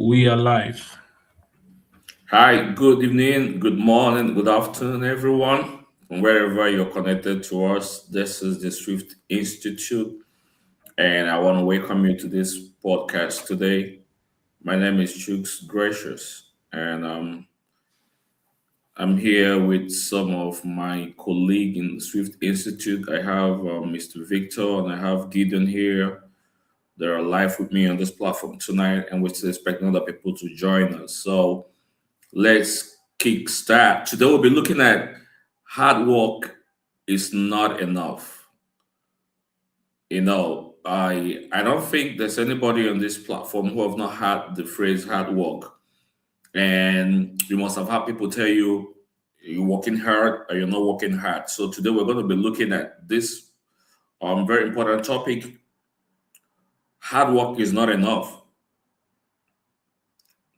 We are live. Hi, good evening, good morning, good afternoon, everyone. From wherever you're connected to us, this is the Swift Institute, and I want to welcome you to this podcast today. My name is Chooks Gracious, and I'm here with some of my colleagues in the Swift Institute. I have Mr. Victor and I have Gideon here. They're live with me on this platform tonight, and we're still expecting other people to join us. So let's kick start. Today we'll be looking at hard work is not enough. I don't think there's anybody on this platform who have not had the phrase hard work. And you must have had people tell you you're working hard or you're not working hard. So today we're going to be looking at this very important topic. Hard work is not enough.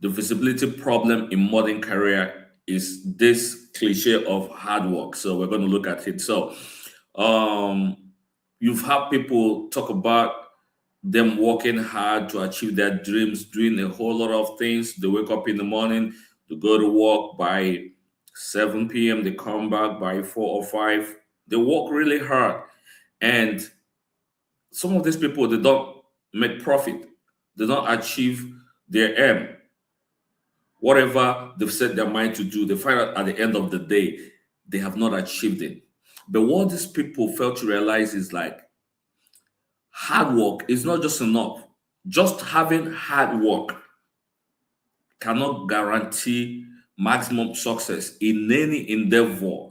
The visibility problem in modern career is this cliche of hard work. So we're going to look at it. So um, you've had people talk about them working hard to achieve their dreams, doing a whole lot of things. They wake up in the morning, they go to work by 7 p.m., they come back by 4 or 5. They work really hard. And some of these people, they don't make profit. They don't achieve their aim. Whatever they've set their mind to do, they find out at the end of the day, they have not achieved it. But what these people fail to realize is like hard work is not just enough. Just having hard work cannot guarantee maximum success in any endeavor.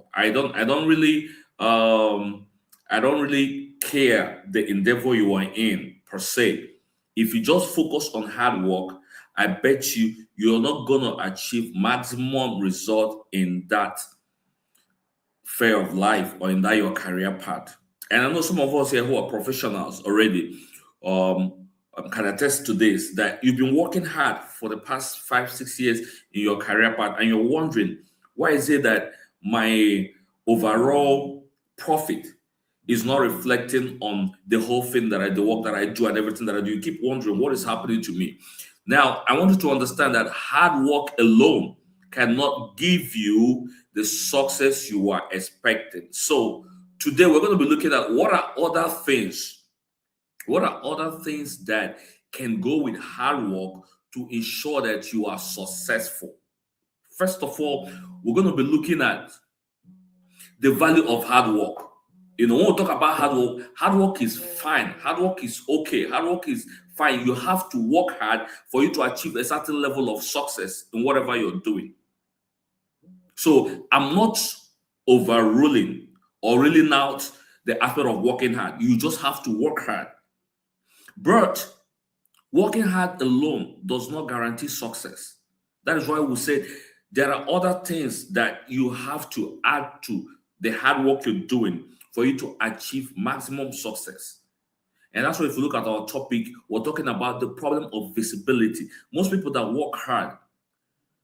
Um I don't really care the endeavor you are in per se. If you just focus on hard work, I bet you're not gonna achieve maximum result in that fair of life or in that your career path. And I know some of us here who are professionals already can attest to this that you've been working hard for the past 5, 6 years in your career path, and you're wondering why is it that my overall profit is not reflecting on the whole thing the work that I do and everything that I do. You keep wondering what is happening to me. Now, I want you to understand that hard work alone cannot give you the success you are expecting. So, today we're going to be looking at what are other things that can go with hard work to ensure that you are successful. First of all, we're going to be looking at the value of hard work. When we talk about hard work is fine. Hard work is okay. Hard work is fine. You have to work hard for you to achieve a certain level of success in whatever you're doing. So I'm not overruling or ruling out the aspect of working hard. You just have to work hard. But working hard alone does not guarantee success. That is why we say there are other things that you have to add to the hard work you're doing for you to achieve maximum success. And that's why if you look at our topic, we're talking about the problem of visibility. Most people that work hard,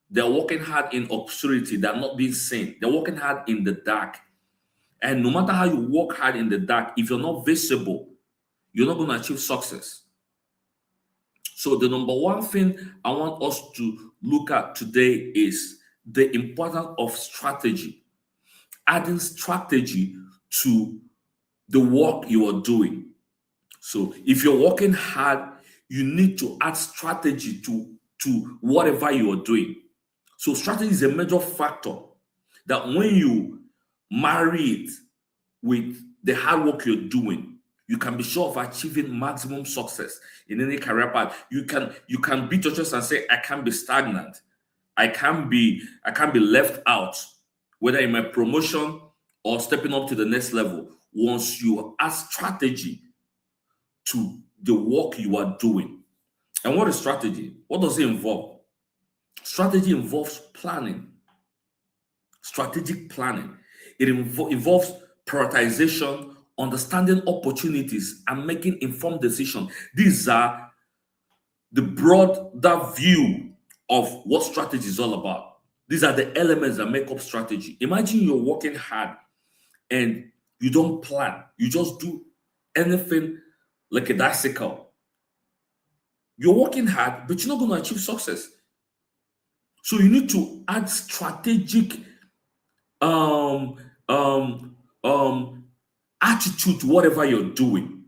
they're working hard in obscurity, they're not being seen. They're working hard in the dark. And no matter how you work hard in the dark, if you're not visible, you're not going to achieve success. So, the number one thing I want us to look at today is the importance of strategy, adding strategy to the work you are doing. So, if you're working hard, you need to add strategy to whatever you are doing. So, strategy is a major factor that when you marry it with the hard work you're doing, you can be sure of achieving maximum success in any career path. You can beat your chest and say, I can't be stagnant. I can't be left out, whether in my promotion or stepping up to the next level. Once you add strategy to the work you are doing. And what is strategy? What does it involve? Strategy involves planning, strategic planning. It involves prioritization, understanding opportunities, and making informed decisions. These are the broader view of what strategy is all about. These are the elements that make up strategy. Imagine you're working hard and you don't plan, you just do anything like a bicycle. You're working hard, but you're not going to achieve success. So you need to add strategic um um um attitude to whatever you're doing.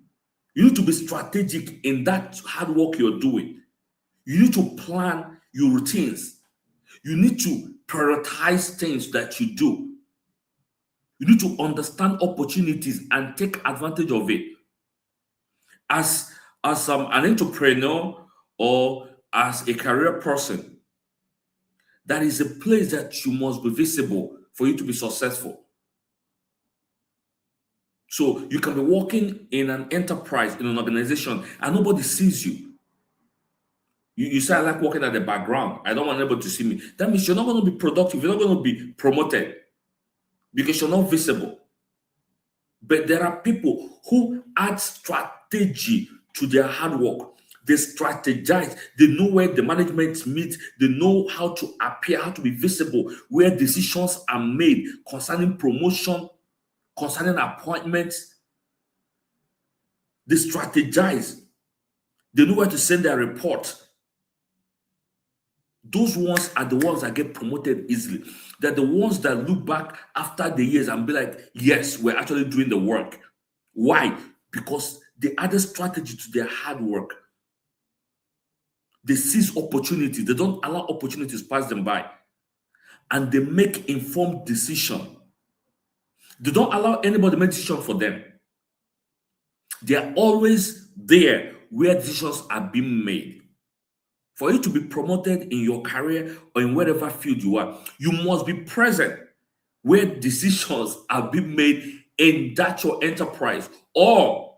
You need to be strategic in that hard work you're doing. You need to plan your routines. You need to prioritize things that you do. You need to understand opportunities and take advantage of it. As an entrepreneur or as a career person, that is a place that you must be visible for you to be successful. So you can be working in an enterprise, in an organization, and nobody sees you. You say, I like working at the background. I don't want anybody to see me. That means you're not going to be productive. You're not going to be promoted because you're not visible. But there are people who add strategy to their hard work. They strategize. They know where the management meet. They know how to appear, how to be visible, where decisions are made concerning promotion, concerning appointments. They strategize. They know where to send their report. Those ones are the ones that get promoted easily. They're the ones that look back after the years and be like, yes, we're actually doing the work. Why? Because they added strategy to their hard work. They seize opportunities. They don't allow opportunities pass them by. And they make informed decision. They don't allow anybody to make decision for them. They are always there where decisions are being made. For you to be promoted in your career or in whatever field you are, you must be present where decisions are being made in that your enterprise. Or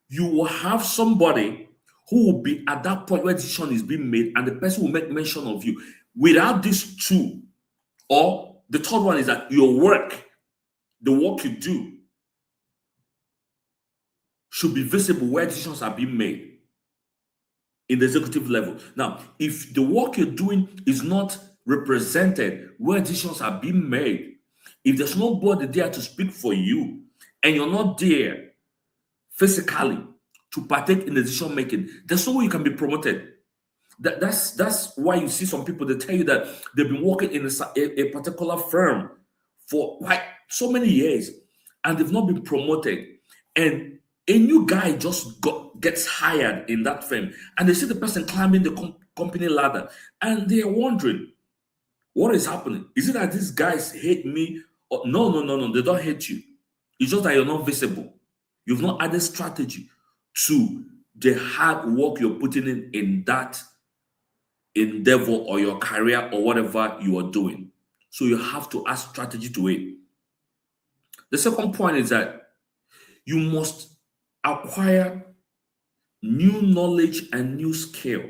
you will have somebody who will be at that point where decision is being made and the person will make mention of you. Without these two, or the third one is that your work, the work you do, should be visible where decisions are being made in the executive level. Now, if the work you're doing is not represented where decisions are being made, if there's nobody there to speak for you, and you're not there physically to partake in the decision making, there's no way you can be promoted. That's why you see some people, they tell you that they've been working in a particular firm for like so many years and they've not been promoted. And a new guy just gets hired in that firm and they see the person climbing the company ladder and they're wondering, what is happening? Is it that these guys hate me? Or no, no, no, no, they don't hate you. It's just that you're not visible. You've not added strategy to the hard work you're putting in that endeavor or your career or whatever you are doing. So you have to add strategy to it. The second point is that you must acquire new knowledge and new skill.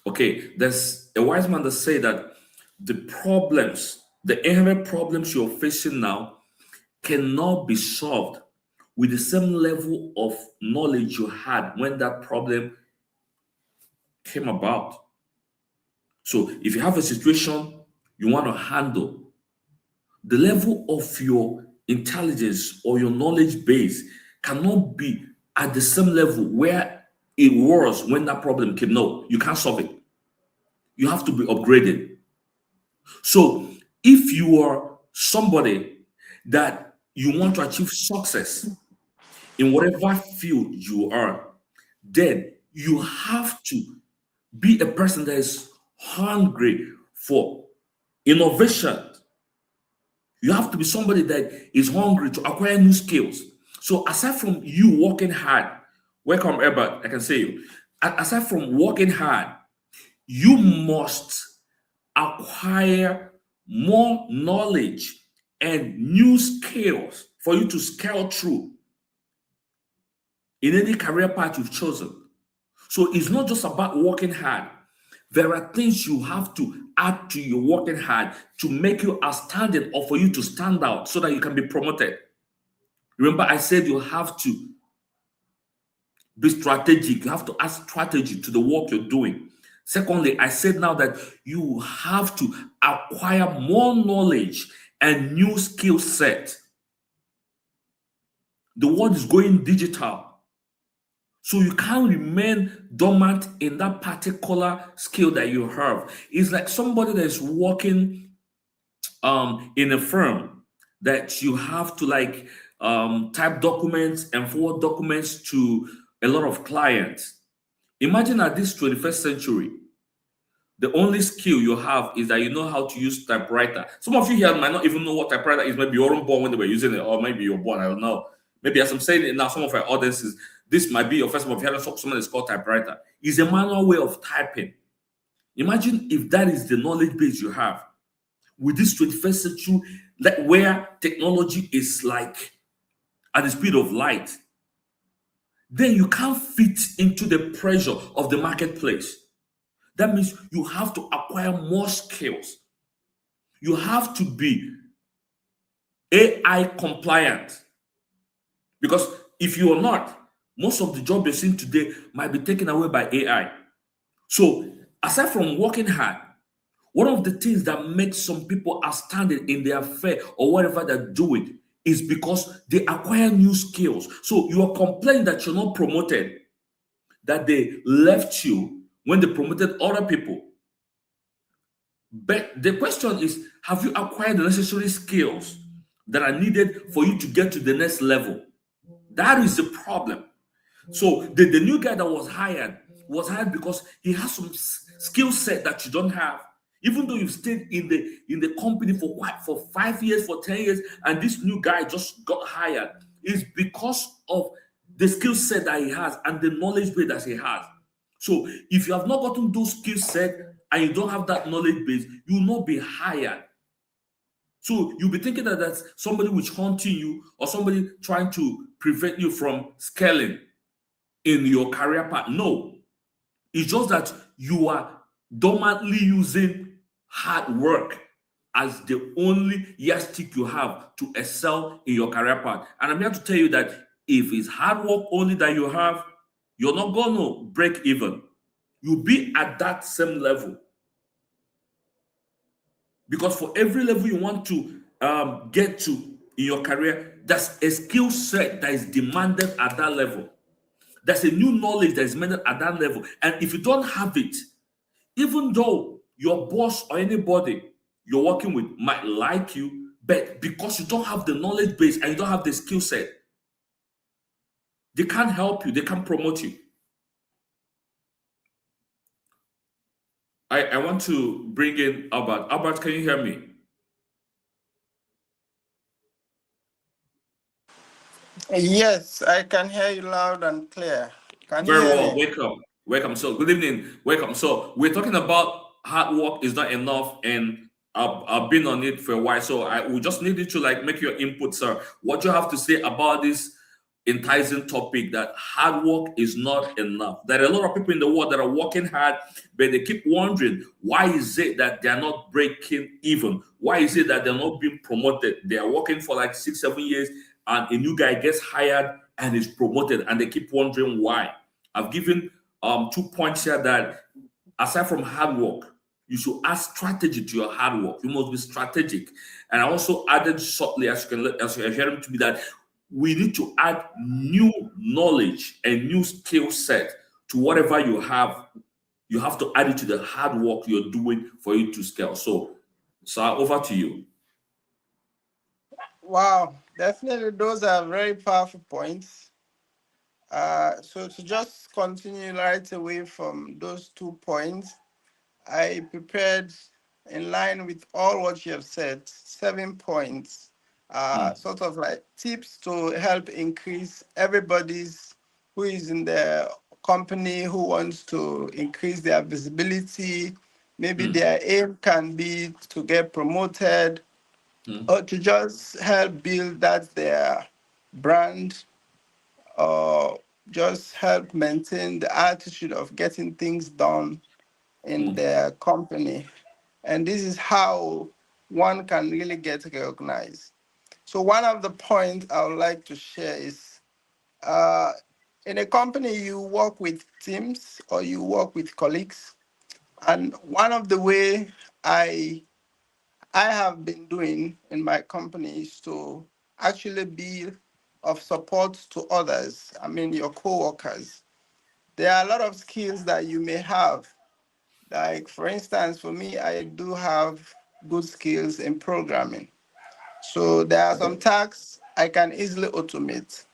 Okay, there's a wise man that say that the inherent problems you're facing now cannot be solved with the same level of knowledge you had when that problem came about. So if you have a situation you want to handle, the level of your intelligence or your knowledge base cannot be at the same level where it was when that problem came. No, you can't solve it. You have to be upgraded. So if you are somebody that you want to achieve success in whatever field you are, then you have to be a person that is hungry for innovation. You have to be somebody that is hungry to acquire new skills. So aside from you working hard, welcome Herbert, I can say you. Aside from working hard, you must acquire more knowledge and new skills for you to scale through in any career path you've chosen. So it's not just about working hard. There are things you have to add to your working hard to make you outstanding or for you to stand out so that you can be promoted. Remember, I said you have to be strategic. You have to add strategy to the work you're doing. Secondly, I said now that you have to acquire more knowledge and new skill set. The world is going digital. So you can't remain dormant in that particular skill that you have. It's like somebody that is working in a firm that you have to like type documents and forward documents to a lot of clients. Imagine at this 21st century, the only skill you have is that you know how to use typewriter. Some of you here might not even know what typewriter is. Maybe you weren't born when they were using it, or maybe you're born. I don't know. Maybe as I'm saying it now, some of our audiences, this might be your first time of hearing something that's called typewriter. It's a manual way of typing. Imagine if that is the knowledge base you have with this 21st century, like where technology is like at the speed of light, then you can't fit into the pressure of the marketplace. That means you have to acquire more skills. You have to be AI compliant because if you are not, most of the job you're seeing today might be taken away by AI. So, aside from working hard, one of the things that makes some people outstanding in their field or whatever they're doing is because they acquire new skills. So, you are complaining that you're not promoted, that they left you when they promoted other people. But the question is, have you acquired the necessary skills that are needed for you to get to the next level? That is the problem. So the new guy that was hired because he has some skill set that you don't have. Even though you've stayed in the company for 5 years, for 10 years, and this new guy just got hired, is because of the skill set that he has and the knowledge base that he has. So if you have not gotten those skill set and you don't have that knowledge base, you will not be hired. So you'll be thinking that that's somebody which hunting you or somebody trying to prevent you from scaling in your career path. No, it's just that you are dormantly using hard work as the only yardstick you have to excel in your career path. And I'm here to tell you that if it's hard work only that you have, you're not going to break even. You'll be at that same level. Because for every level you want to get to in your career, there's a skill set that is demanded at that level. There's a new knowledge that is demanded at that level. And if you don't have it, even though your boss or anybody you're working with might like you, but because you don't have the knowledge base and you don't have the skill set, they can't help you, they can't promote you. I want to bring in Albert. Albert, can you hear me? Yes, I can hear you loud and clear. Can you Very hear well. me? Welcome. Welcome. So, good evening. Welcome. So, we're talking about hard work is not enough, and I've been on it for a while. So, I will just need you to like make your input, sir. What you have to say about this enticing topic that hard work is not enough. There are a lot of people in the world that are working hard, but they keep wondering why is it that they are not breaking even? Why is it that they're not being promoted? They are working for like 6, 7 years, and a new guy gets hired and is promoted, and they keep wondering why. I've given 2 points here that aside from hard work, you should add strategy to your hard work. You must be strategic. And I also added shortly, as you're hearing to me, that we need to add new knowledge and new skill set to whatever you have. You have to add it to the hard work you're doing for you to scale. So, over to you. Wow, definitely those are very powerful points. So to just continue right away from those 2 points, I prepared in line with all what you have said, 7 points, Mm, sort of like tips to help increase everybody's who is in the company who wants to increase their visibility. Maybe mm, their aim can be to get promoted mm, or to just help build that their brand or just help maintain the attitude of getting things done in mm, their company. And this is how one can really get recognized. So one of the points I would like to share is uh, in a company you work with teams or you work with colleagues. And one of the way I I have been doing in my company is to actually be of support to others. I mean, your coworkers. there are a lot of skills that you may have. Like, for instance, for me, I do have good skills in programming. So there are some tasks I can easily automate.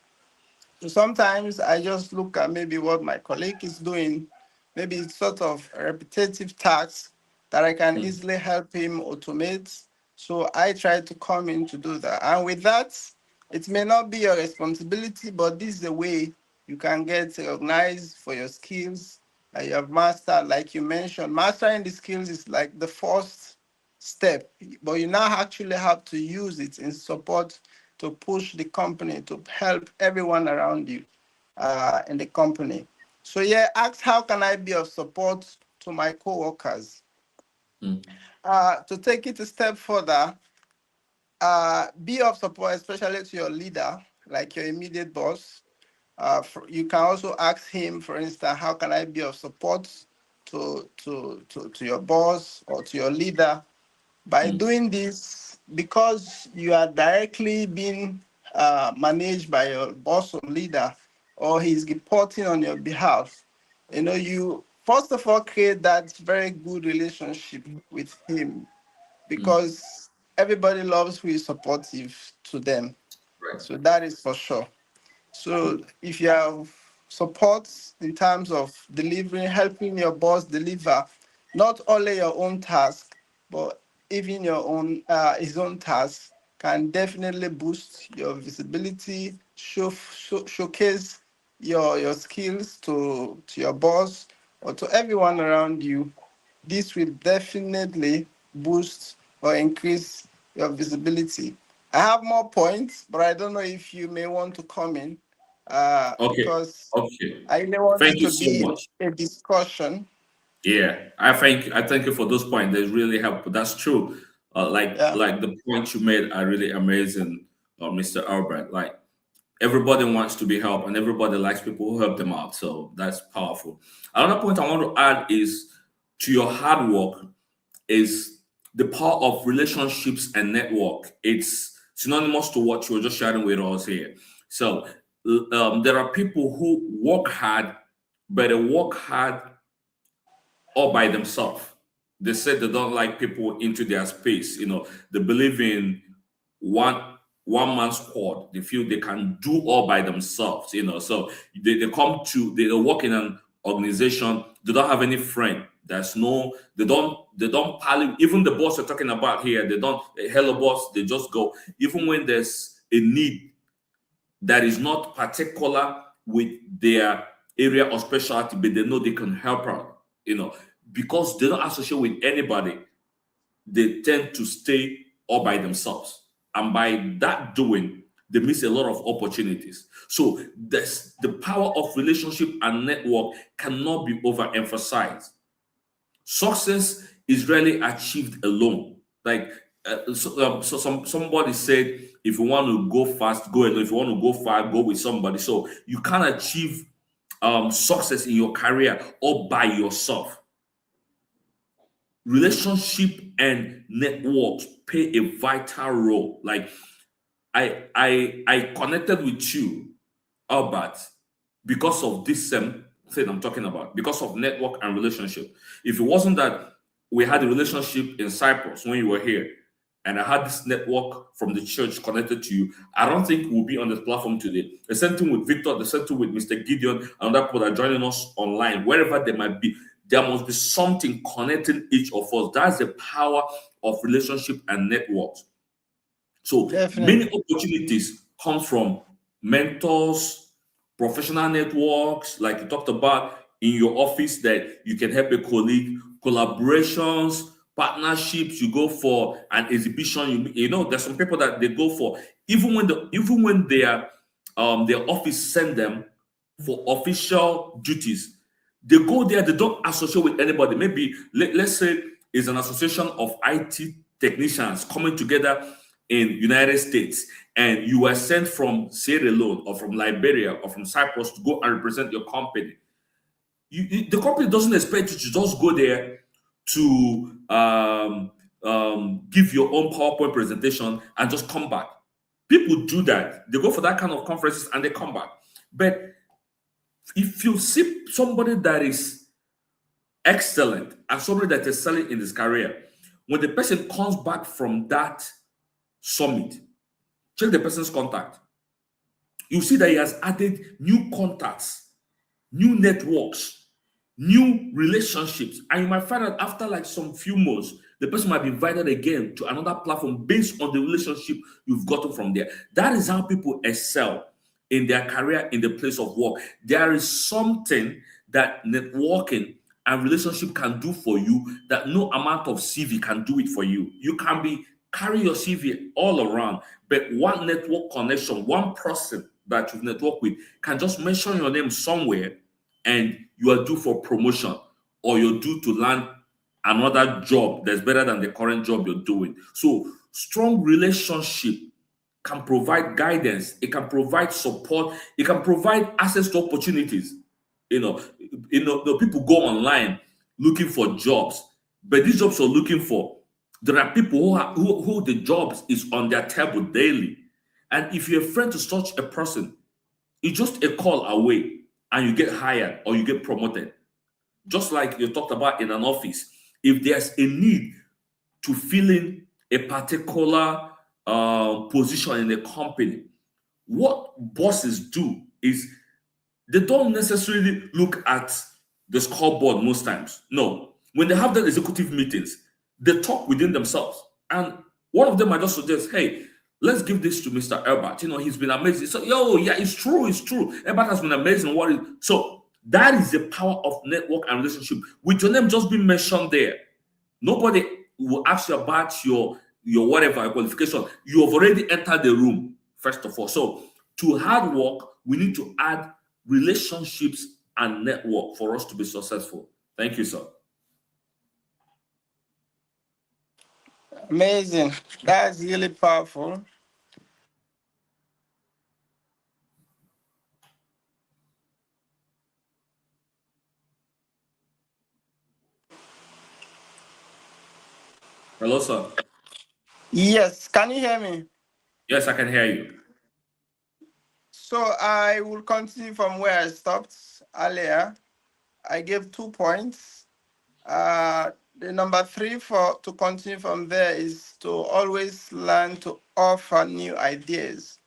So sometimes I just look at maybe what my colleague is doing, maybe it's sort of a repetitive tasks that I can Mm, easily help him automate. So I try to come in to do that. And with that, it may not be your responsibility, but this is the way you can get recognized for your skills that you have mastered. Like you mentioned, mastering the skills is like the first step, but you now actually have to use it in support to push the company to help everyone around you in the company. So yeah, ask how can I be of support to my coworkers. mm, To take it a step further, be of support, especially to your leader, like your immediate boss. You can also ask him, for instance, how can I be of support to your boss or to your leader? By mm, doing this, because you are directly being managed by your boss or leader, or he's reporting on your behalf, you first of all create that very good relationship with him, mm. because everybody loves who is supportive to them. Right. So that is for sure. So if you have support in terms of delivering, helping your boss deliver not only your own task, but even your own his own task, can definitely boost your visibility, showcase your skills to your boss or to everyone around you. This will definitely boost or increase your visibility. I have more points, but I don't know if you may want to come in Okay. because Okay. I really want Thank it you to so be much. a discussion. Yeah, I thank you for those points. They really help. That's true. Yeah, Like the points you made are really amazing, Mr. Albert. Like everybody wants to be helped, and everybody likes people who help them out. So that's powerful. Another point I want to add is to your hard work is the power of relationships and network. It's synonymous to what you were just sharing with us here. So there are people who work hard, but they work hard all by themselves. They said they don't like people into their space. They believe in one man squad. They feel they can do all by themselves. So they work in an organization. They don't have any friend. There's no they don't pally. Even the boss we're talking about here, they don't hello boss. They just go. Even when there's a need that is not particular with their area of specialty, but they know they can help out, because they don't associate with anybody, they tend to stay all by themselves. And by that doing, they miss a lot of opportunities. So the power of relationship and network cannot be overemphasized. Success is rarely achieved alone. Like so somebody said, if you want to go fast, go alone. If you want to go far, go with somebody. So you can't achieve success in your career all by yourself. Relationship and networks play a vital role. Like I connected with you, Albert, because of this same thing I'm talking about, because of network and relationship. If it wasn't that we had a relationship in Cyprus when you were here, and I had this network from the church connected to you, I don't think we'll be on this platform today. The same thing with Victor, the same thing with Mr. Gideon, and other people that are joining us online, wherever they might be. There must be something connecting each of us. That's the power of relationship and networks. So many definitely. opportunities come from mentors, professional networks, like you talked about in your office, that you can help a colleague, collaborations, partnerships. You go for an exhibition. There's some people that they go for, even when their office send them for official duties. They go there, they don't associate with anybody. Maybe let's say it's an association of IT technicians coming together in United States, and you were sent from Sierra Leone or from Liberia or from Cyprus to go and represent your company. The company doesn't expect you to just go there to give your own PowerPoint presentation and just come back. People do that. They go for that kind of conferences and they come back. But If you see somebody that is excellent and somebody that is selling in his career, when the person comes back from that summit, check the person's contact. You see that he has added new contacts, new networks, new relationships. And you might find out after like some few months, the person might be invited again to another platform based on the relationship you've gotten from there. That is how people excel in their career in the place of work. There is something that networking and relationship can do for you that no amount of CV can do it for you. You can be carry your CV all around, but one network connection, one person that you've networked with can just mention your name somewhere and you are due for promotion or you're due to land another job that's better than the current job you're doing. So strong relationship can provide guidance, it can provide support, it can provide access to opportunities. The people go online looking for jobs, but these jobs are looking for, there are people who the jobs is on their table daily. And if you're a friend to such a person, it's just a call away and you get hired or you get promoted. Just like you talked about in an office, if there's a need to fill in a particular position in a company, what bosses do is they don't necessarily look at the scoreboard most times. No. When they have the executive meetings, they talk within themselves. And one of them might just suggest, hey, let's give this to Mr. Herbert. He's been amazing. So, yeah, it's true, it's true. Herbert has been amazing. So that is the power of network and relationship. With your name just being mentioned there, nobody will ask you about your whatever qualification. You have already entered the room, first of all. So to hard work, we need to add relationships and network for us to be successful. Thank you, sir. Amazing. That's really powerful. Hello, sir. Yes, can you hear me? Yes, I can hear you. So I will continue from where I stopped earlier. I gave 2 points. The number three for to continue from there is to always learn to offer new ideas.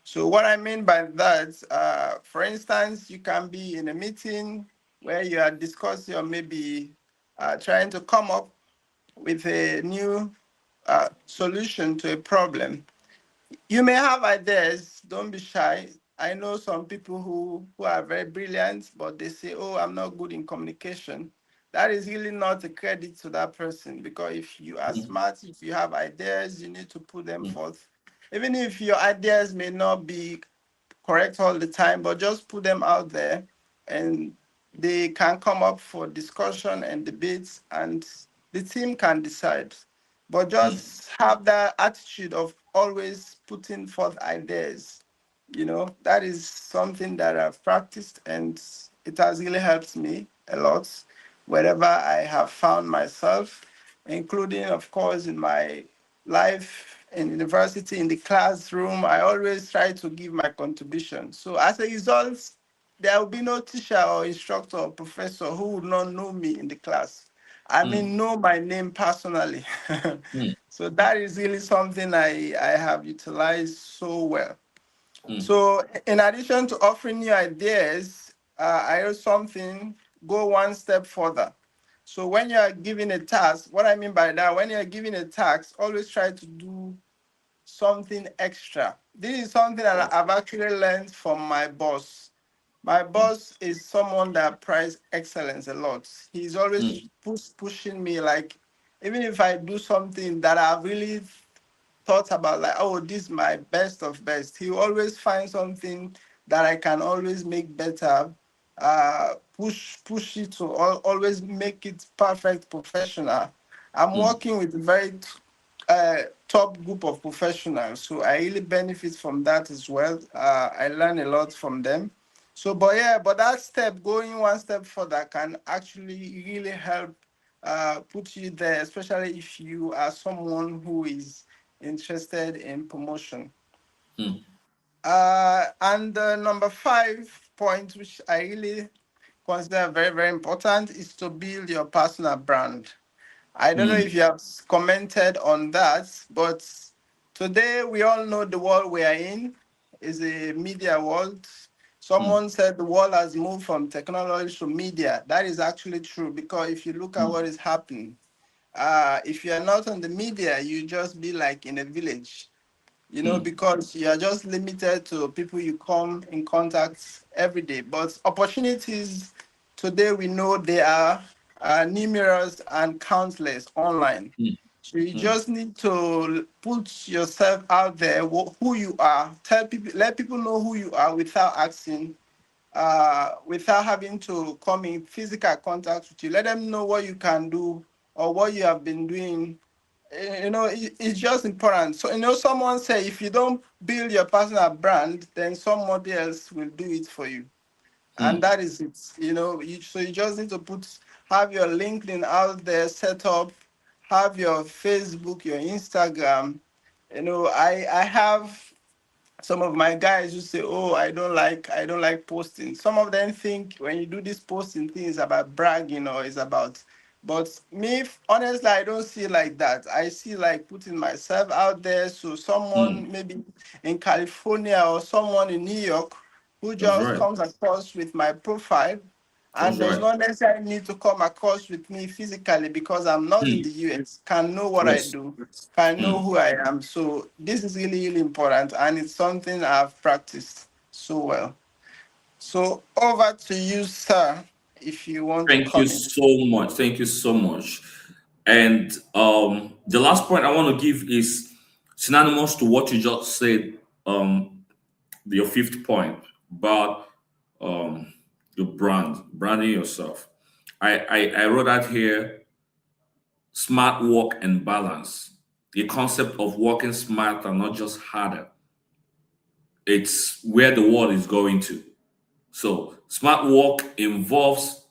So what I mean by that, for instance, you can be in a meeting where you are discussing or maybe trying to come up with a new solution to a problem. You may have ideas, don't be shy. I know some people who are very brilliant, but they say, oh, I'm not good in communication. That is really not a credit to that person, because if you are Mm, smart, if you have ideas, you need to put them mm, forth. Even if your ideas may not be correct all the time, but just put them out there and they can come up for discussion and debates, and the team can decide. But mm, just have that attitude of always putting forth ideas. That is something that I've practiced, and it has really helped me a lot wherever I have found myself, including, of course, in my life in university, in the classroom. I always try to give my contribution. So as a result, there will be no teacher or instructor or professor who would not know me in the class. I mm, mean, know my name personally. mm, So that is really something I have utilized so well. mm, So in addition to offering new ideas, I also something go one step further. So when you are given a task, what I mean by that, when you are given a task, always try to do something extra. This is something that wow, I've actually learned from my boss. My mm, boss is someone that prizes excellence a lot. He's mm, always pushing me, like, even if I do something that I really thought about, like, oh, this is my best of best, he will always find something that I can always make better, push it to always make it perfect, professional. I'm mm, working with a very top group of professionals, so I really benefit from that as well. I learn a lot from them. So, but yeah, but that step, going one step further, can actually really help put you there, especially if you are someone who is interested in promotion. mm, And number five, point, which I really consider very, very important, is to build your personal brand. I don't know Mm, if you have commented on that, but today we all know the world we are in is a media world. mm, Someone said the world has moved from technology to media. That is actually true, because if you look at mm, what is happening, if you are not on the media, you just be like in a village, mm, because you are just limited to people you come in contact every day. But opportunities today, we know they are numerous and countless online. mm, So you mm, just need to put yourself out there, who you are. Tell people, let people know who you are without asking, without having to come in physical contact with you. Let them know what you can do or what you have been doing. It's just important. So, someone say if you don't build your personal brand, then somebody else will do it for you. And mm. that is it. So you just need to have your LinkedIn out there set up, have your Facebook, your Instagram. I have some of my guys who say, "Oh, I don't like posting." Some of them think when you do this posting thing is about bragging or is about, but me, honestly, I don't see it like that. I see like putting myself out there, so Mm. someone maybe in California or someone in New York who That's just right. comes across with my profile That's and does right. not necessarily need to come across with me physically because I'm not in Mm. the US, can know what I Yes. do, can know Mm. who I am. So this is really, really important, and it's something I've practiced so well. So over to you, sir, if you want to Thank you come in. so much. Thank you so much. And the last point I want to give is synonymous to what you just said. Your fifth point about um, your branding yourself. I wrote out here: smart work and balance. The concept of working smarter, not just harder. It's where the world is going to. So, smart work involves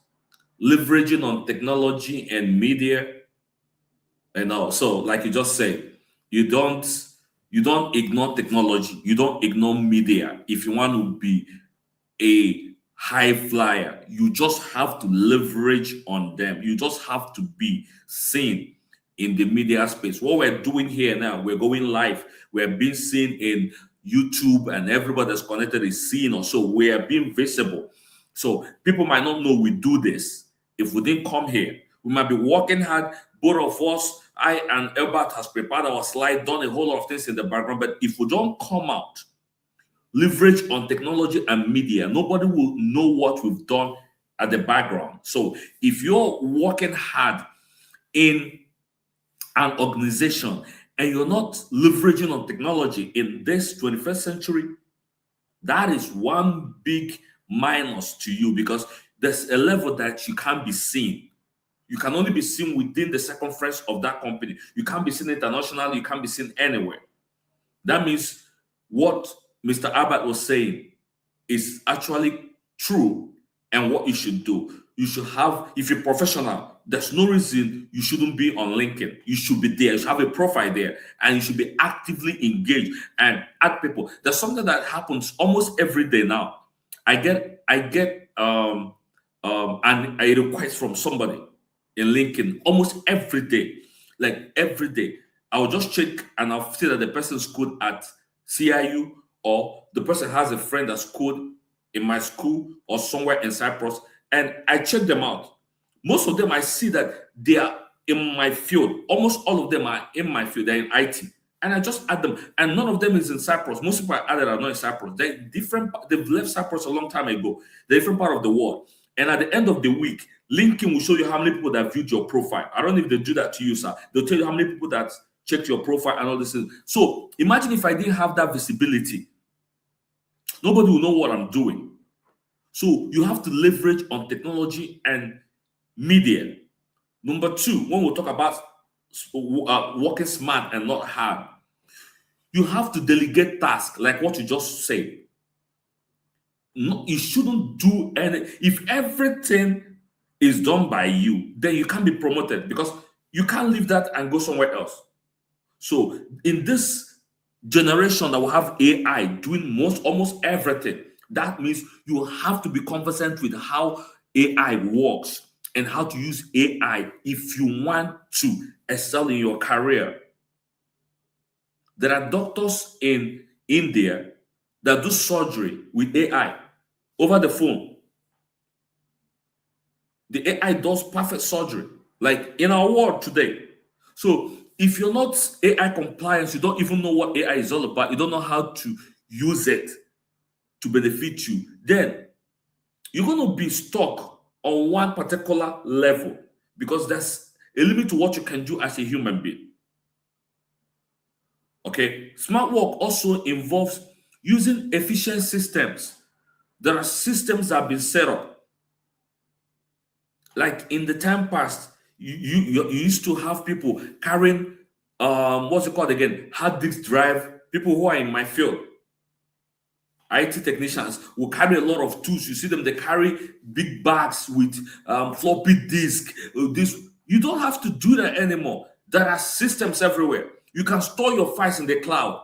leveraging on technology and media. And so, like you just said, you don't you don't ignore technology, you don't ignore media if you want to be a high flyer. You just have to leverage on them. You just have to be seen in the media space. What we're doing here now, we're going live. We're being seen in YouTube, and everybody that's connected is seeing us. So we are being visible. So people might not know we do this if we didn't come here. We might be working hard. Both of us, I and Albert, has prepared our slide, done a whole lot of things in the background. But if we don't come out, leverage on technology and media, nobody will know what we've done at the background. So if you're working hard in an organization and you're not leveraging on technology in this 21st century, that is one big minus to you, because there's a level that you can't be seen. You can only be seen within the circumference of that company. You can't be seen internationally, you can't be seen anywhere. That means what Mr. Albert was saying is actually true, and what you should do. You should have, if you're professional, there's no reason you shouldn't be on LinkedIn. You should be there. You should have a profile there, and you should be actively engaged and add people. There's something that happens almost every day now. I get a request from somebody in LinkedIn almost every day. Like every day. I'll just check and I'll see that the person's code at CIU, or the person has a friend that's code in my school or somewhere in Cyprus, and I check them out. Most of them, I see that they are in my field. Almost all of them are in my field. They're in IT, and I just add them. And none of them is in Cyprus. Most people I added are not in Cyprus. They're different. They've left Cyprus a long time ago. They're different part of the world. And at the end of the week, LinkedIn will show you how many people that viewed your profile. I don't know if they do that to you, sir. They'll tell you how many people that checked your profile and all this. So imagine if I didn't have that visibility, nobody will know what I'm doing. So you have to leverage on technology and media. Number two, when we talk about working smart and not hard, you have to delegate tasks, like what you just said. No, you shouldn't do any. If everything is done by you, then you can't be promoted, because you can't leave that and go somewhere else. So in this generation that will have AI doing almost everything, That means you have to be conversant with how AI works and how to use AI if you want to excel in your career. There are doctors in India that do surgery with AI over the phone. The AI does perfect surgery, like in our world today. So if you're not AI compliant, you don't even know what AI is all about, you don't know how to use it to benefit you, then you're going to be stuck on one particular level because there's a limit to what you can do as a human being. Okay, smart work also involves using efficient systems. There are systems that have been set up. Like in the time past, you used to have people carrying what's it called again? Hard disk drive. People who are in my field, IT technicians, will carry a lot of tools. You see them, they carry big bags with floppy disk. This you don't have to do that anymore. There are systems everywhere. You can store your files in the cloud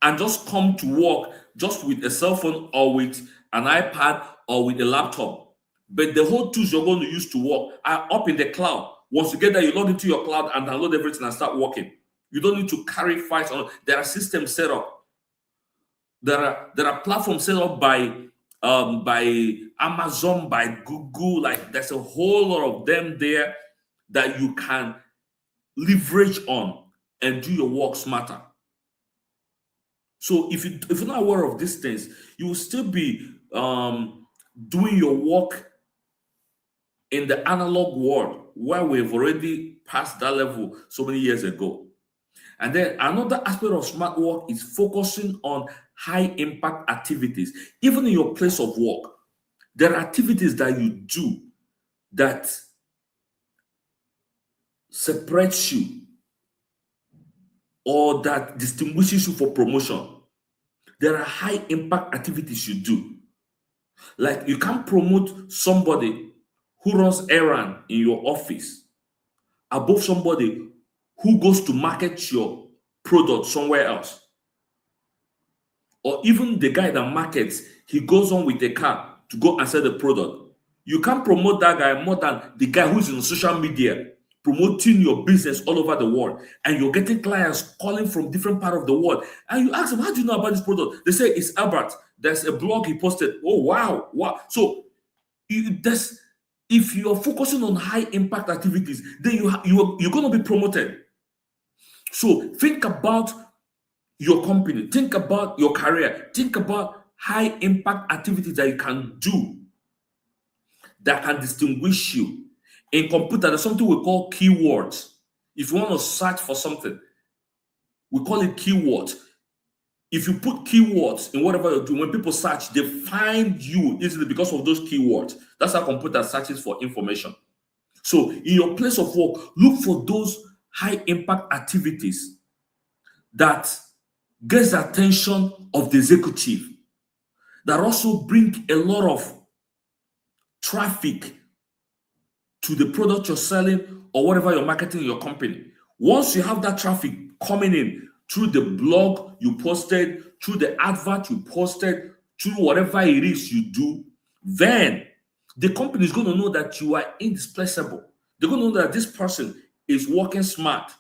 and just come to work just with a cell phone or with an iPad or with a laptop. But the whole tools you're going to use to work are up in the cloud. Once you get there, you log into your cloud and download everything and start working. You don't need to carry files on. There are systems set up. There are platforms set up by Amazon, by Google. Like there's a whole lot of them there that you can leverage on and do your work smarter. So if you're not aware of these things, you will still be doing your work in the analog world where we've already passed that level so many years ago. And then another aspect of smart work is focusing on high impact activities. Even in your place of work, there are activities that you do that separates you or that distinguishes you for promotion. There are high impact activities you do. Like you can't promote somebody who runs errand in your office above somebody who goes to market your product somewhere else. Or even the guy that markets, he goes on with a car to go and sell the product. You can't promote that guy more than the guy who's in social media promoting your business all over the world. And you're getting clients calling from different part of the world. And you ask them, how do you know about this product? They say it's Albert. There's a blog he posted. Oh, wow. Wow. So that's if you're focusing on high impact activities, then you're going to be promoted. So think about your company, think about your career, think about high impact activities that you can do that can distinguish you. In computer, there's something we call keywords. If you want to search for something, we call it keywords. If you put keywords in whatever you're doing, when people search, they find you easily because of those keywords. That's how computer searches for information. So in your place of work, look for those high impact activities that gets the attention of the executive, that also bring a lot of traffic to the product you're selling or whatever you're marketing in your company. Once you have that traffic coming in through the blog you posted, through the advert you posted, through whatever it is you do, then the company is going to know that you are indispensable. They're going to know that this person is working smart.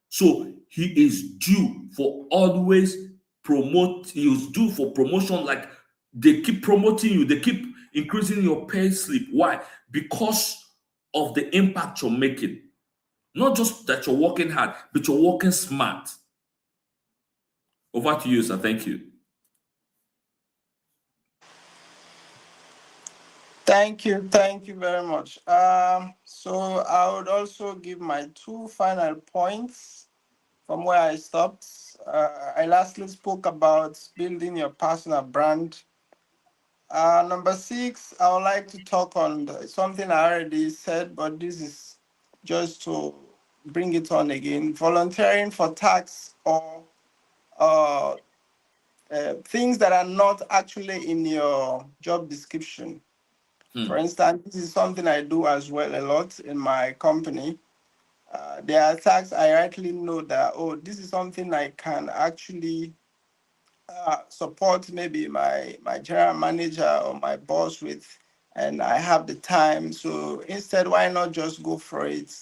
So he is due for always promote. He is due for promotion. Like they keep promoting you, they keep increasing your pay slip. Why? Because of the impact you're making. Not just that you're working hard, but you're working smart. Over to you, sir. Thank you. Thank you very much. So I would also give my two final points from where I stopped. I lastly spoke about building your personal brand. Number six, I would like to talk on something I already said, but this is just to bring it on again. Volunteering for tasks or uh, things that are not actually in your job description. For Hmm. instance, this is something I do as well a lot in my company. There are tasks I rightly know that, oh, this is something I can actually support maybe my general manager or my boss with, and I have the time. So instead, why not just go for it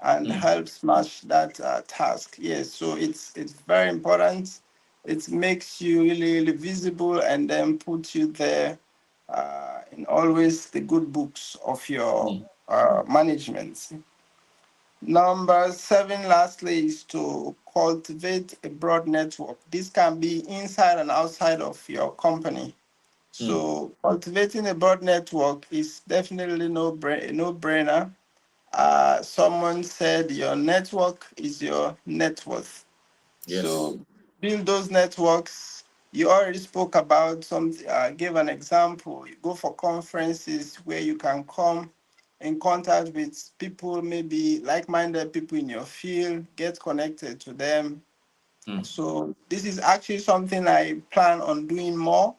and Mm, help smash that task? Yes, so it's very important. It makes you really, really visible and then put you there in always the good books of your mm, management. Number seven, lastly, is to cultivate a broad network. This can be inside and outside of your company. mm. So cultivating a broad network is definitely no brainer. Someone said your network is your net worth. Yes. So build those networks. You already spoke about some, gave an example. You go for conferences where you can come in contact with people, maybe like-minded people in your field, get connected to them. Mm, So this is actually something I plan on doing more,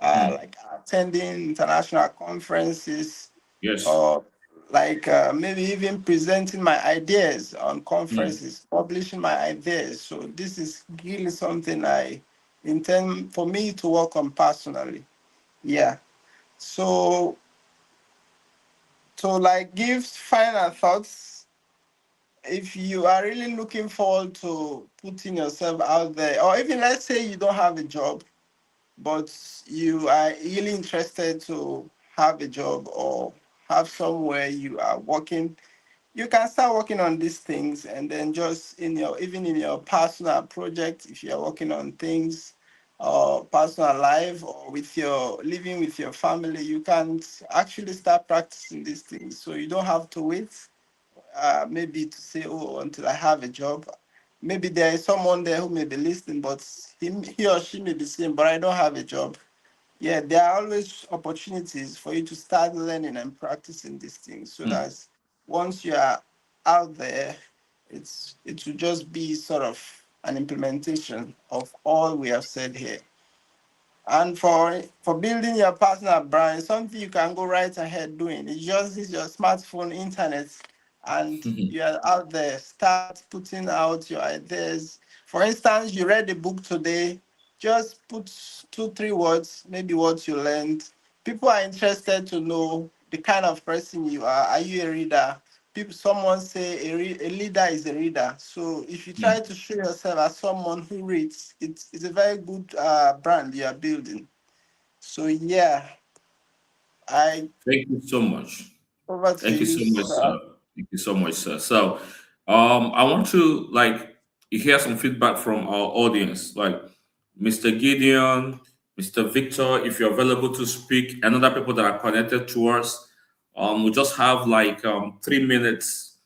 mm. like attending international conferences, Yes. or like maybe even presenting my ideas on Mm, conferences, publishing my ideas. So this is really something I intend for me to work on personally. Yeah. So to like give final thoughts, if you are really looking forward to putting yourself out there, or even let's say you don't have a job, but you are really interested to have a job or have somewhere you are working, you can start working on these things, and then just in your, even in your personal project, if you're working on things or personal life or with your living with your family, you can actually start practicing these things, so you don't have to wait maybe to say, oh, until I have a job. Maybe there is someone there who may be listening, but he or she may be saying, but I don't have a job. Yeah, there are always opportunities for you to start learning and practicing these things, so mm. that once you are out there, it will just be sort of an implementation of all we have said here. And for building your personal brand, something you can go right ahead doing. It's just use your smartphone, internet, and Mhm, you're out there. Start putting out your ideas. For instance, you read a book today. Just put two, three words, maybe what you learned. People are interested to know the kind of person you are. Are you a reader? People, someone say a leader is a reader. So if you try mm. to show yourself as someone who reads, it's a very good brand you are building. So yeah, I Thank you so much. over to Thank you you, so much, sir. sir. Thank you so much, sir. So, I want to like hear some feedback from our audience, like Mr. Gideon, Mr. Victor, if you're available to speak, and other people that are connected to us. We just have like 3 minutes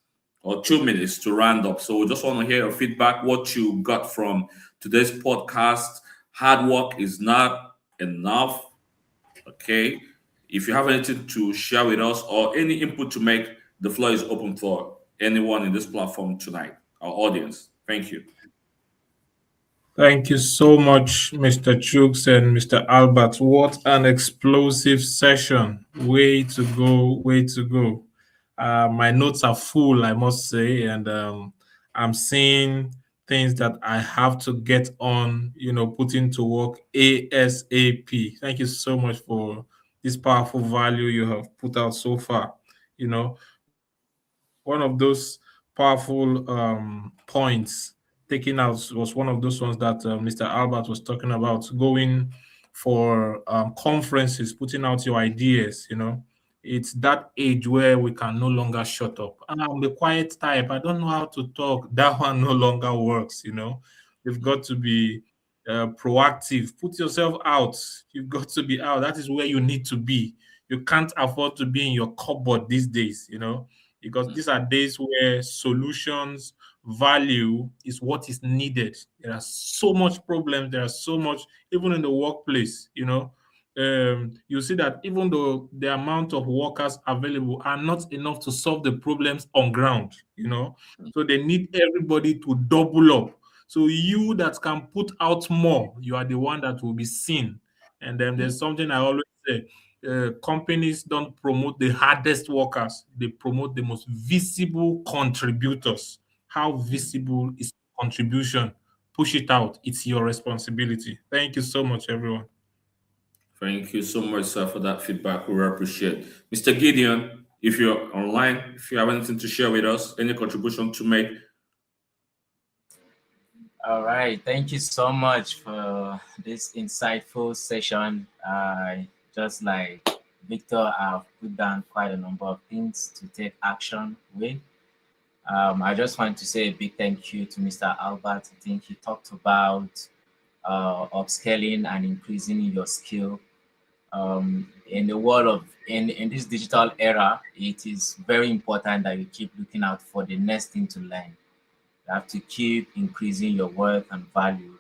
or 2 minutes to round up. So we just want to hear your feedback, what you got from today's podcast. Hard work is not enough. Okay. If you have anything to share with us or any input to make, the floor is open for anyone in this platform tonight, our audience. Thank you. Thank you so much, Mr. Chooks and Mr. Albert. What an explosive session. Way to go, way to go. My notes are full, I must say, and I'm seeing things that I have to get on, put into work ASAP. Thank you so much for this powerful value you have put out so far. One of those powerful points taken out was one of those ones that Mr. Albert was talking about, going for conferences, putting out your ideas. It's that age where we can no longer shut up. And I'm the quiet type. I don't know how to talk. That one no longer works. You've got to be proactive. Put yourself out. You've got to be out. That is where you need to be. You can't afford to be in your cupboard these days, because these are days where solutions, value is what is needed. There are so much problems. There are so much, even in the workplace. You see that even though the amount of workers available are not enough to solve the problems on ground. So they need everybody to double up. So you that can put out more, you are the one that will be seen. And then there's something I always say: companies don't promote the hardest workers; they promote the most visible contributors. How visible is contribution push it out. It's your responsibility. Thank you so much, everyone. Thank you so much, sir, for that feedback. We really appreciate. Mr. Gideon, if you're online, if you have anything to share with us, any contribution to make. All right. Thank you so much for this insightful session. Just like Victor, I've put down quite a number of things to take action with. I just want to say a big thank you to Mr. Albert. I think he talked about upscaling and increasing your skill. In the world of in this digital era, it is very important that you keep looking out for the next thing to learn. You have to keep increasing your worth and value.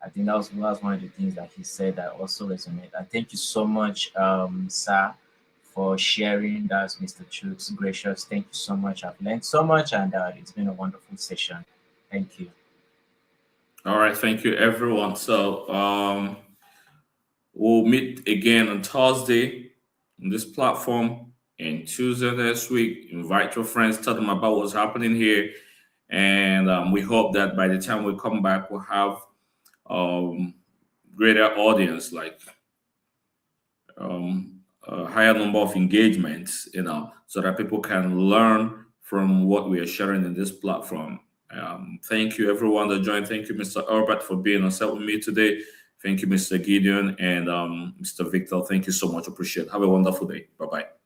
I think that was one of the things that he said that also resonate. And thank you so much, sir, for sharing. That's Mr. Chooks. Gracious. Thank you so much. I've learned so much, and it's been a wonderful session. Thank you. All right, thank you, everyone. So we'll meet again on Thursday on this platform, and Tuesday next week. Invite your friends, tell them about what's happening here, and we hope that by the time we come back, we'll have um, greater audience, like a higher number of engagements, so that people can learn from what we are sharing in this platform. Thank you, everyone that joined. Thank you, Mr. Albert, for being on set with me today. Thank you, Mr. Gideon, and Mr. Victor. Thank you so much. Appreciate it. Have a wonderful day. Bye bye.